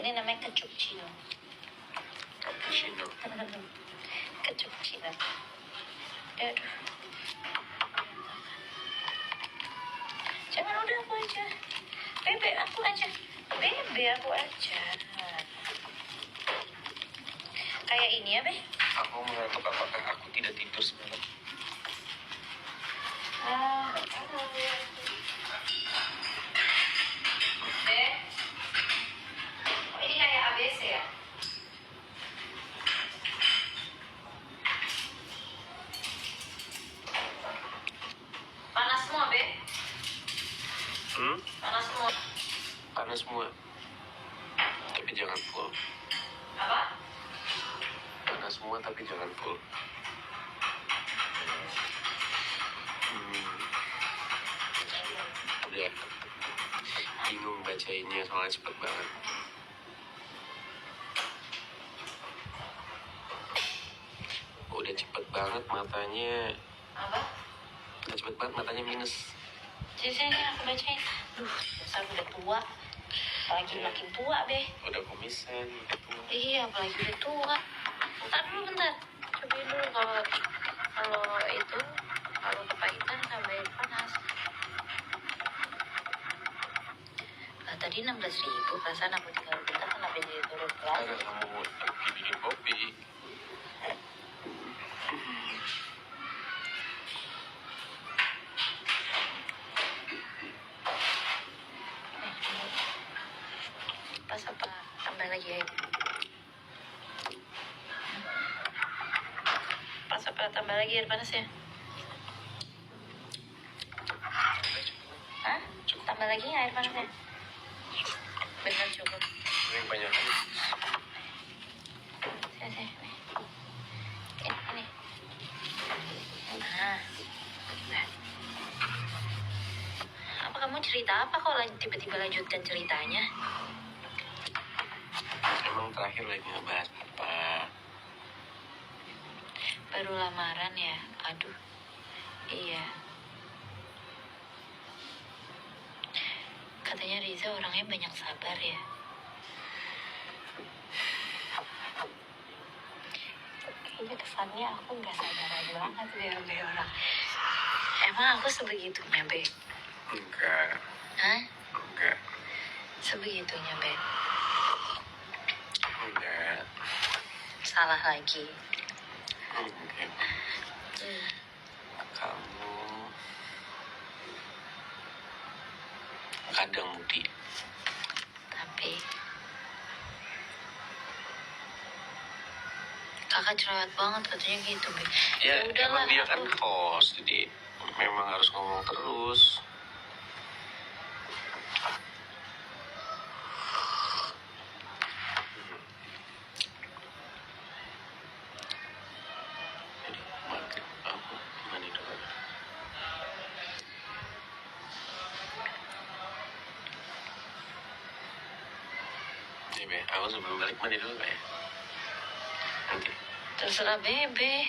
Ini namanya cappuccino. Cappuccino. Cappuccino. Aduh. Jangan, udah aku aja. Bebe aku aja. Kayak ini ya, Be. Aku mengantuk, apakah aku tidak tidur semalam? Be. Oh, ini kayak ABC ya? Panas semua, Be. Panas semua. Panas semua. Tapi jangan full. Apa? Panas semua tapi jangan full. Udah bingung bacainnya soalnya cepet banget. Udah cepet banget matanya. Apa? Udah cepet banget matanya minus. Sini aku bacain. Dasar udah tua. Apalagi makin tua, Be. Udah kumisan gitu. Iya, apalagi udah tua. Bentar. Cobain dulu kalau kepahitan tambahin panas. Nah, tadi 16.000, perasaan aku tinggal bentar, kenapa jadi turun kelas? Karena kamu lagi bikin kopi. Pas apa? Tambah lagi air. Pas apa? Tambah lagi air panasnya? Hah? Tambah lagi air panasnya? Bener cukup. Yang banyak. Sini. Ini. Nah. Apa kamu cerita apa kok tiba-tiba lanjutkan ceritanya? Emang terakhir lagi ngebahas apa? Baru lamaran ya? Aduh. Iya. Katanya Riza orangnya banyak sabar ya. Kayaknya kesannya aku nggak sabaran banget deh orang. Emang aku sebegitunya, Be? Enggak. Hah? Enggak. Sebegitunya, Be? Enggak. Salah lagi. Enggak. Kamu kadang mudi. Tapi kakak cerewet banget katanya gitu, Be. Ya udahlah, emang dia kan host, jadi memang harus ngomong terus. Jadi maghrib aku mandi dulu. Nih Be, aku sebelum balik mandi dulu Be. Nanti. Terserah Bebe.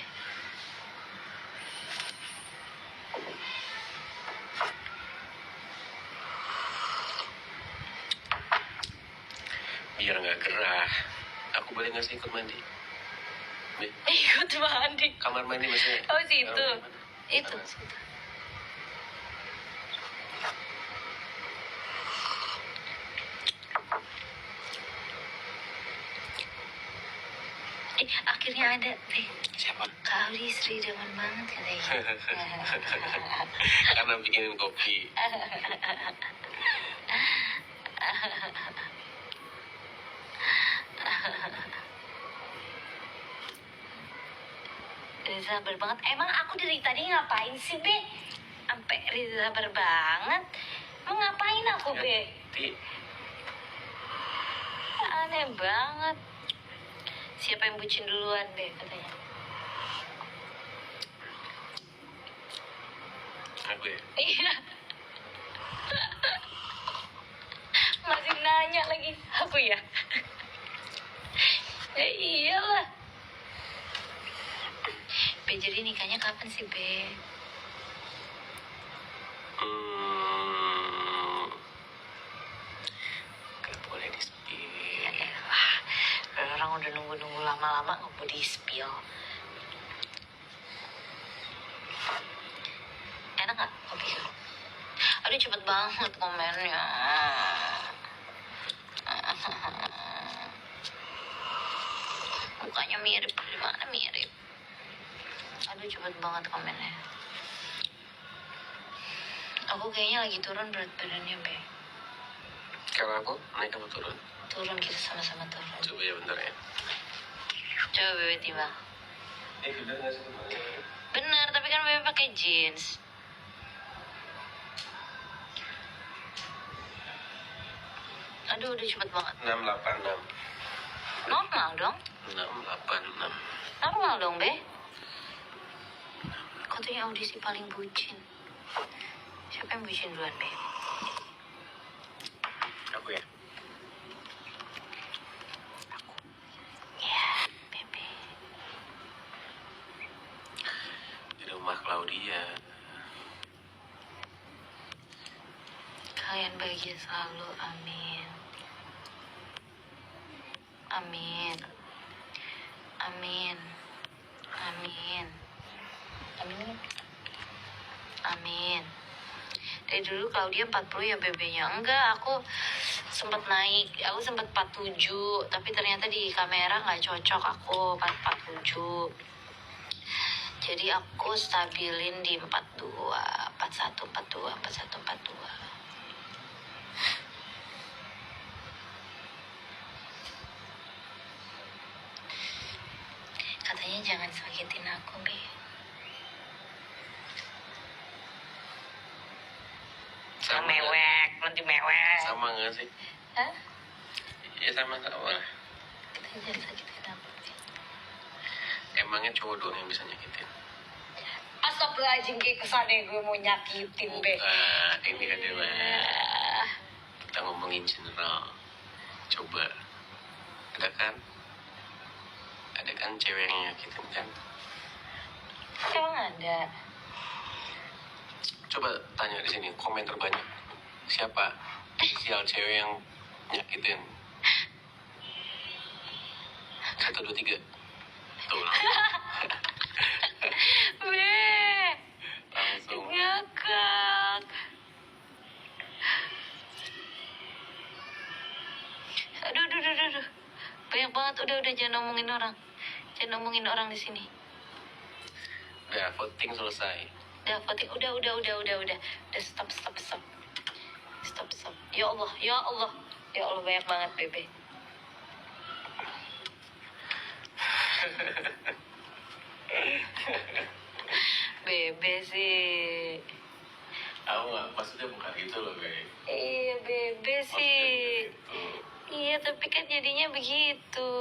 Biar nggak gerah, aku boleh nggak sih ikut mandi? Be, Ikut mandi. kamar mandi maksudnya? Oh, situ. Kamar mandi mana? Itu. Sana. Situ. Akhirnya ada, Be. Siapa? Kak Audi Sri demen banget katanya. Karena bikinin kopi. Riza sabar banget. Emang aku dari tadi ngapain sih, Be? Sampai Riza sabar banget. Mau ngapain aku, Be? Aneh banget. Siapa yang bucin duluan, Be, katanya. Aku ya? Iya. Masih nanya lagi. Aku ya? Ya iyalah. Be, jadi nikahnya kapan sih, Be? Gak boleh disebut. orang udah nunggu lama-lama nggak mau di spill. Enak nggak kopi? Aduh cepet banget komennya. Mukanya mirip, gimana mirip? Aduh cepet banget komennya. Aku kayaknya lagi turun berat badannya, Be. Kalau aku naik apa turun? Turun, kita sama-sama turun. Coba ya bentar ya. Coba Bebe timbang. Bener nggak sih kemarin? Bener, tapi kan Bebe pakai jeans. Aduh, udah cepet banget. 686. Normal dong. 686. Normal dong, Be. Katanya audisi paling bucin. Siapa yang bucin duluan, Be? Aku ya. Ya, Bebe. Di rumah Claudia. Kalian bahagia selalu, amin. Amin. Amin. Amin. Amin. Amin. Dari dulu Claudia 40 ya bebenya. Enggak, aku sempat naik. Aku sempat 47, tapi ternyata di kamera nggak cocok aku 47. Jadi aku stabilin di 42, 41, 42, 41, 42. Katanya jangan sakitin aku, Be. Sama nggak? Mewek, nanti mewek. Sama nggak sih? Hah? Ya sama-sama. Katanya jangan sakitin aku, Be. Emangnya cowok doang yang bisa nyakitin? Astagfirullahaladzim, kayak kesannya gue mau nyakitin, Be. Ini adalah kita ngomongin general. Coba, ada kan cewek yang nyakitin kan? Emang ada? Coba tanya di sini, komen terbanyak siapa inisial cewek yang nyakitin? 1, 2, 3. Tuh. Be, Langsung. ngakak. Aduh. Banyak banget, udah jangan ngomongin orang. Jangan ngomongin orang di sini. Udah, voting selesai. Udah voting, udah. Udah, stop. Stop. Ya Allah banyak banget, Bebe. Bebe sih. Aku nggak, maksudnya bukan itu loh, Be. Iya, Bebe sih. Gitu. Iya, tapi kan jadinya begitu.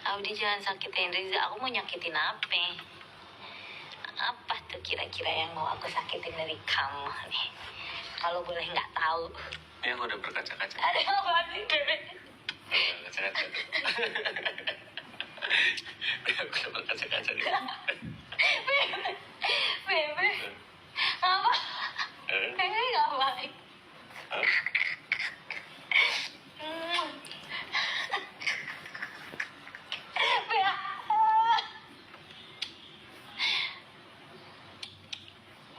Audi jangan sakitin Riza. Aku mau nyakitin apa? Apa tuh kira-kira yang mau aku sakitin dari kamu nih? Kalau boleh nggak tahu. Ini aku udah berkaca-kaca. Ada apa sih, Bebe? Kaca-kaca tuh. Aku udah berkaca-kaca nih. Bebe, apa? Bebe ngapain? Hah?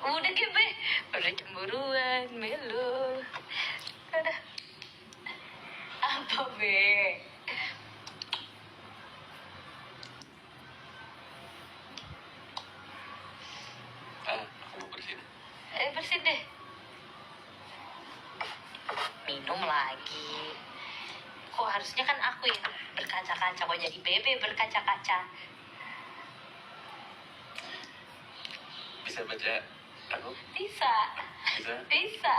Udah Be, udah cemburuan, melo. Udah. Apa Be? Aku mau bersihin. Bersih deh. Minum lagi. Kok harusnya kan aku yang berkaca-kaca, kok jadi Bebe berkaca-kaca. Bisa baca aku? Bisa. Bisa?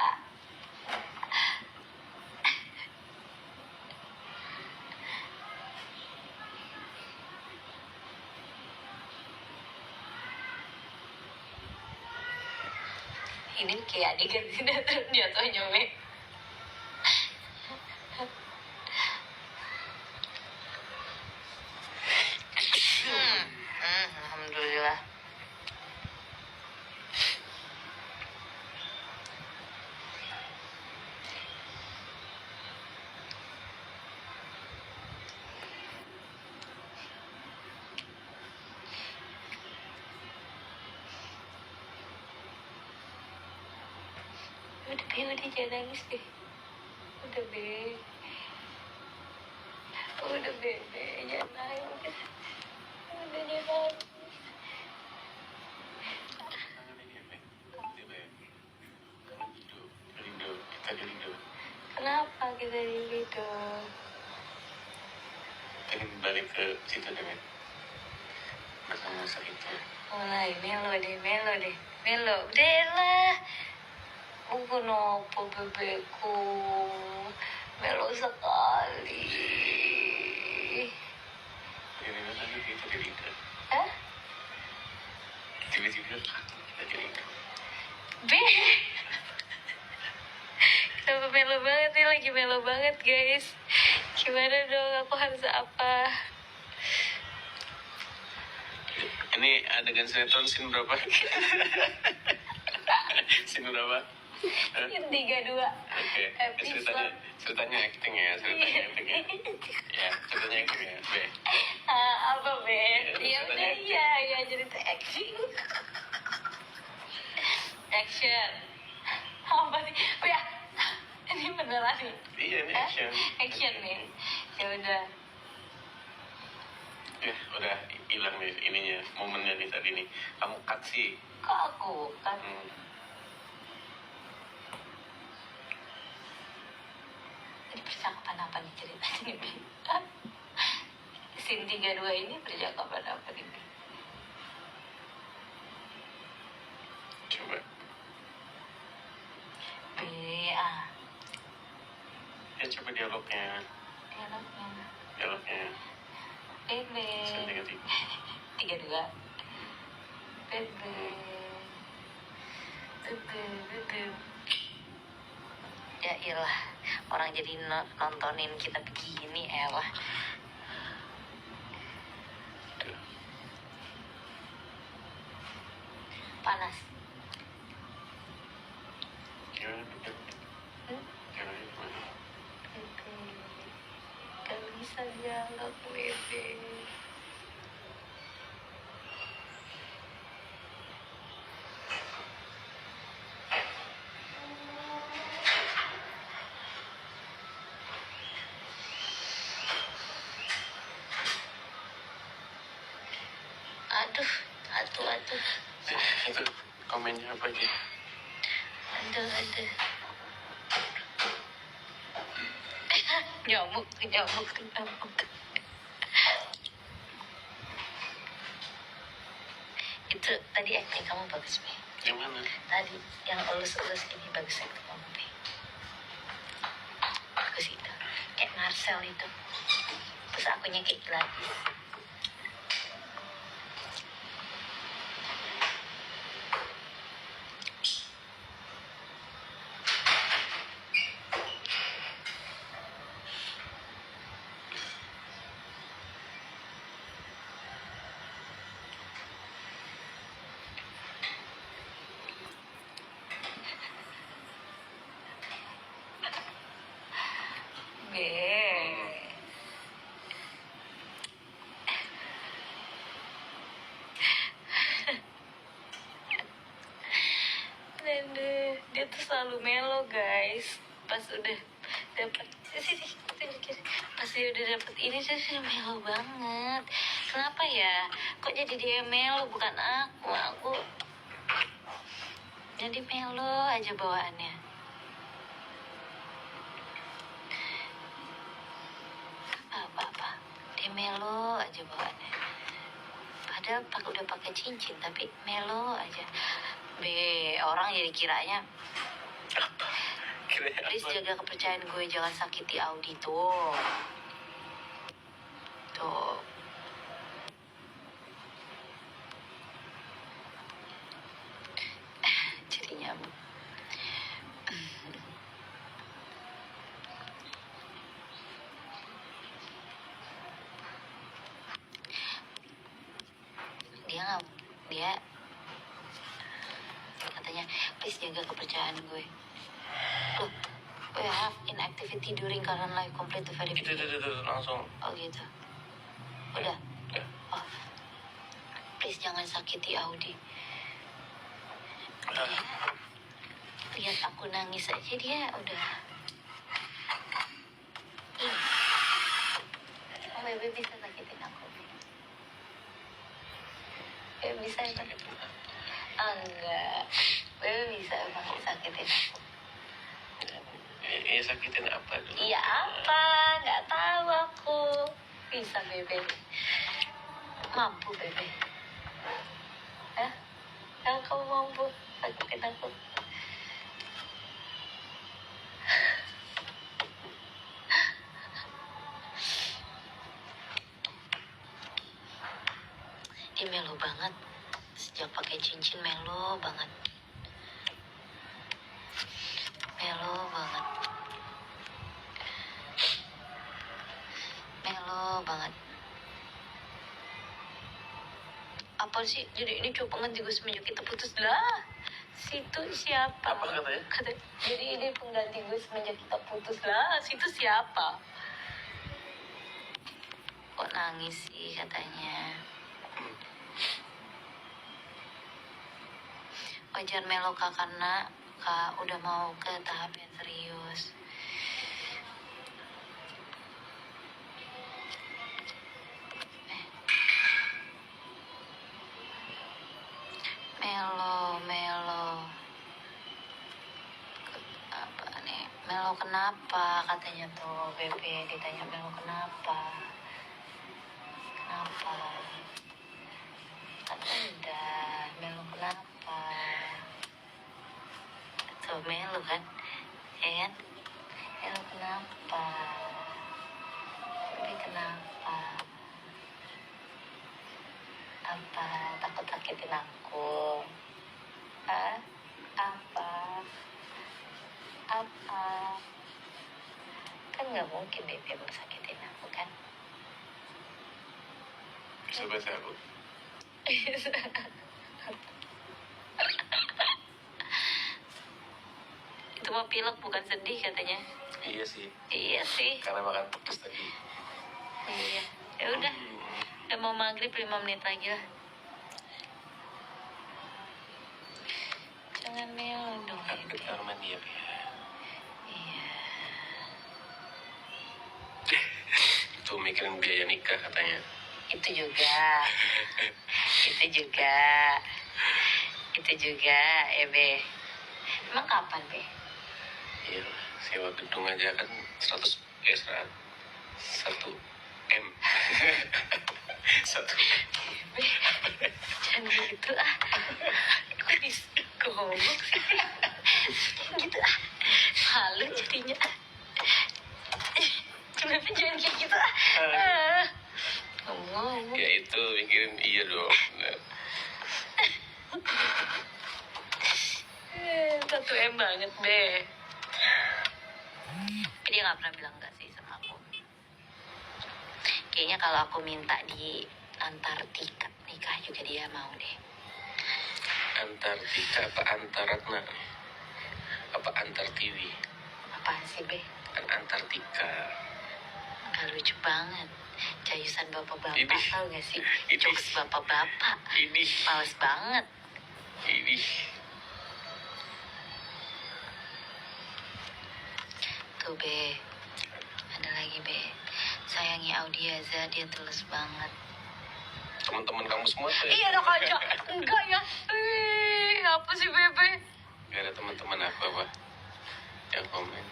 Ini kayak adegan sinetron jatuhnya, Be. Alhamdulillah. Udah jangan nangis deh. Udah be. Udah be, jangan nangis. Udah jangan nangis. Kangen ini ya, Be? Dia, Be. Kangen hidup. Rindu. Kita rindu. Kenapa kita gitu? Pengen balik ke situ deh, Be. Masa-masa itu. Mulai melo deh. Udah lah. Bukan apa bebekku. Melo sekali. Tiba-tiba tadi kita rindu. Hah? Tiba-tiba kita rindu. Be. Kenapa melo banget nih? Lagi melo banget guys. Gimana dong? Aku harus apa? Ini adegan sinetron scene berapa? Scene berapa? Hah? 32 Oke, episode. ceritanya acting ya, Ya, ceritanya acting ya, Be. Apa be? Iya, Ya udah iya cerita action. Action. Apa sih? Oh ya, ini beneran nih. Iya, ini action. Action nih. Ya udah. Ya, udah hilang nih ininya, momennya nih tadi nih. Kamu cut sih. Kok aku kan? Ini percakapan apa nih ceritanya nih? Scene 32 ini percakapan apa nih? Coba. Ya, coba dialognya. Bebe. Scene 33. 32. Bebe. Ya iyalah, orang jadi nontonin kita begini, elah. Tuh. Panas. Gimana, Be? Gimana? Bebe. Gak bisa dianggap bebe. Aduh. Itu komennya apa aja? Aduh. Nyamuk. Itu tadi acting kamu bagus, Be. Yang mana? Tadi yang elus-elus ini bagus acting kamu, Be. Bagus itu. Kayak Marcel itu. Terus akunya kayak Gladys. Dan dia tuh selalu melo guys. Pas udah dapat pas dia udah dapet ini dia sudah melo banget. Kenapa ya? Kok jadi dia melo bukan aku jadi melo aja bawaannya. Apa dia melo aja bawaannya. Padahal udah pakai cincin tapi melo aja. Orang jadi kiranya please jaga kepercayaan gue, jangan sakiti Audi tuh. Jadi nyamuk. Dia katanya please jaga kepercayaan gue. Loh, we have inactivity during current life complete to verification. Itu langsung. Oh gitu. Udah. Ya. Oh. Please jangan sakiti Audi. lihat aku nangis aja dia udah ih. Oh, Bebe bisa sakitin aku. Bebe bisa emang. Sakitin apa? Enggak. Bebe bisa emang sakitin aku. Sakitin apa dulu? Iya apa? Nggak tahu aku. Bisa Bebe. Mampu Bebe. Hah? Kalau kamu mampu sakitin aku. Dia melo banget. Sejak pakai cincin melo banget. Melo banget. Melo banget. Apa sih? Jadi ini copongan juga semenjak kita putus lah. Situ siapa? Apa katanya? Jadi ini pengganti gue semenjak kita putus lah. Situ siapa? Kok nangis sih katanya? Wajar melo kak karena kak udah mau ke tahap yang serius. Melo apa nih? Melo kenapa katanya tuh Bebe ditanya Melo kenapa? Kenapa? Kan udah Melo kenapa? Tuh Melo kan? Ya kan? Melo kenapa? Bebe kenapa? Apa? Takut sakitin aku? Hah? Apa? Kan nggak mungkin Bebe mau sakitin aku kan? Coba aku. Itu mah pilek bukan sedih katanya. Iya sih. Iya sih. Karena makan pedes tadi. Iya. Ya udah. Udah mau maghrib 5 menit lagi lah. Jangan melo dong. Update kamar mandi ya, Be. Iya. Tuh mikirin biaya nikah katanya. Itu juga. Ya Be. Emang kapan Be? Iya, sewa gedung aja kan 100 1 M. 1 Be. Jangan gitu ah. Kok goblok sih? Gitu ah. Malu jadinya. Kenapa jangan kayak gitu ah? Ngomong. Ya itu mikirin iya dong. Nah, 1 M banget Be. Dia nggak pernah bilang enggak sih sama aku. Kayaknya kalau aku minta di Antartika nikah juga dia mau deh. Antartika apa Antaratna? Apa Antar TV? Apaan sih Be? Kan Antartika. Nggak lucu banget. Jayusan bapak-bapak Ini. tau gak sih? Ini. Jokes bapak-bapak. Ini. Males banget. Ini. Tuh Be. Ada lagi Be. Sayangi Audiaza, dia tulus banget. Teman-teman kamu semua tuh ya? Iya dong aja. Enggak ya. Apa sih Bebe? Gak ada teman-teman aku apa yang komen.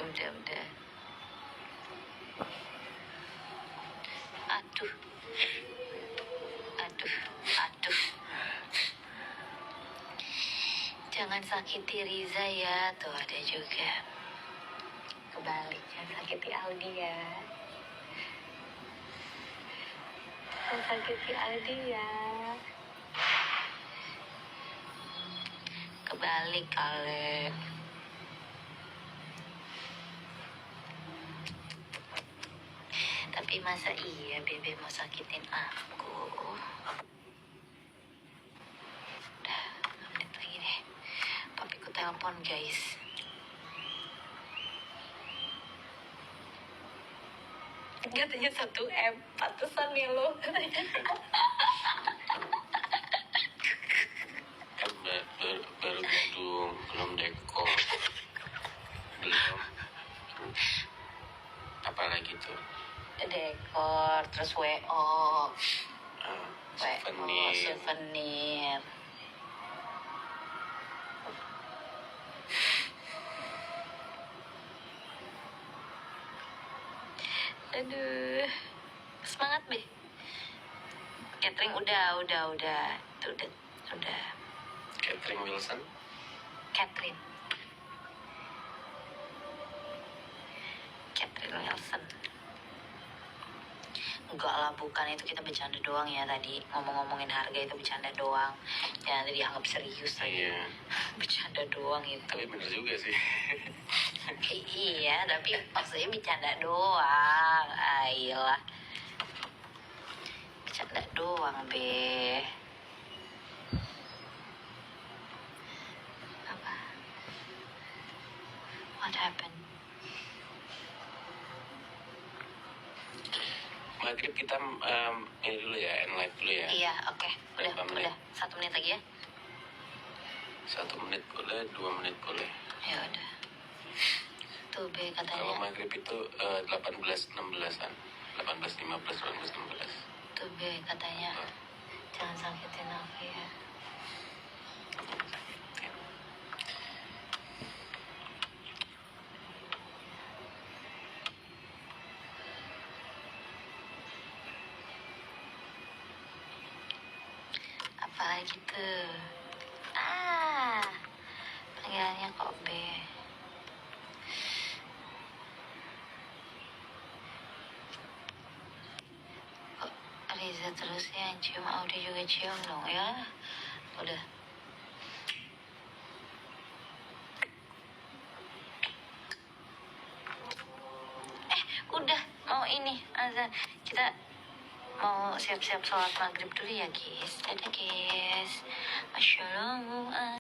Udah. Aduh. Jangan sakiti Riza ya. Tuh ada juga. Kebalik, jangan sakiti Aldi ya. Jangan sakiti Aldi ya. Kebalik kali. Tapi masa iya Bebe mau sakitin aku? Udah, update lagi deh. Papiku telepon guys. Katanya 1 M, pantesan nih lo. Kan baru gedung, belum dekor, belum apa lagi tuh, Dekor, terus souvenir. Aduh, semangat be. Catering udah. Itu udah. Catherine Wilson. Catherine Wilson. Enggak lah, bukan, itu kita bercanda doang ya tadi. Ngomongin harga itu bercanda doang. Ya nanti dianggap serius lagi. Iya, Bercanda doang itu. tapi bener juga sih. Iya, tapi maksudnya bercanda doang. Ayolah. Bercanda doang, be. Apa? What happened? Maghrib kita ini dulu ya, live dulu ya. Iya, oke. Berapa menit? Udah. 1 menit lagi ya. 1 menit boleh, 2 menit boleh. Ya udah. Tuh be Kalau katanya. maghrib itu 18.16an, 18.15, 18.16. Tuh be katanya. Jangan sakitin aku ya. Apalagi tuh. Panggilannya kok B. Kok Riza terus ya yang cium, Audi juga cium dong ya. Udah. Udah mau ini azan. Kita mau siap-siap sholat maghrib dulu ya guys. Dadah guys. Masya Allah.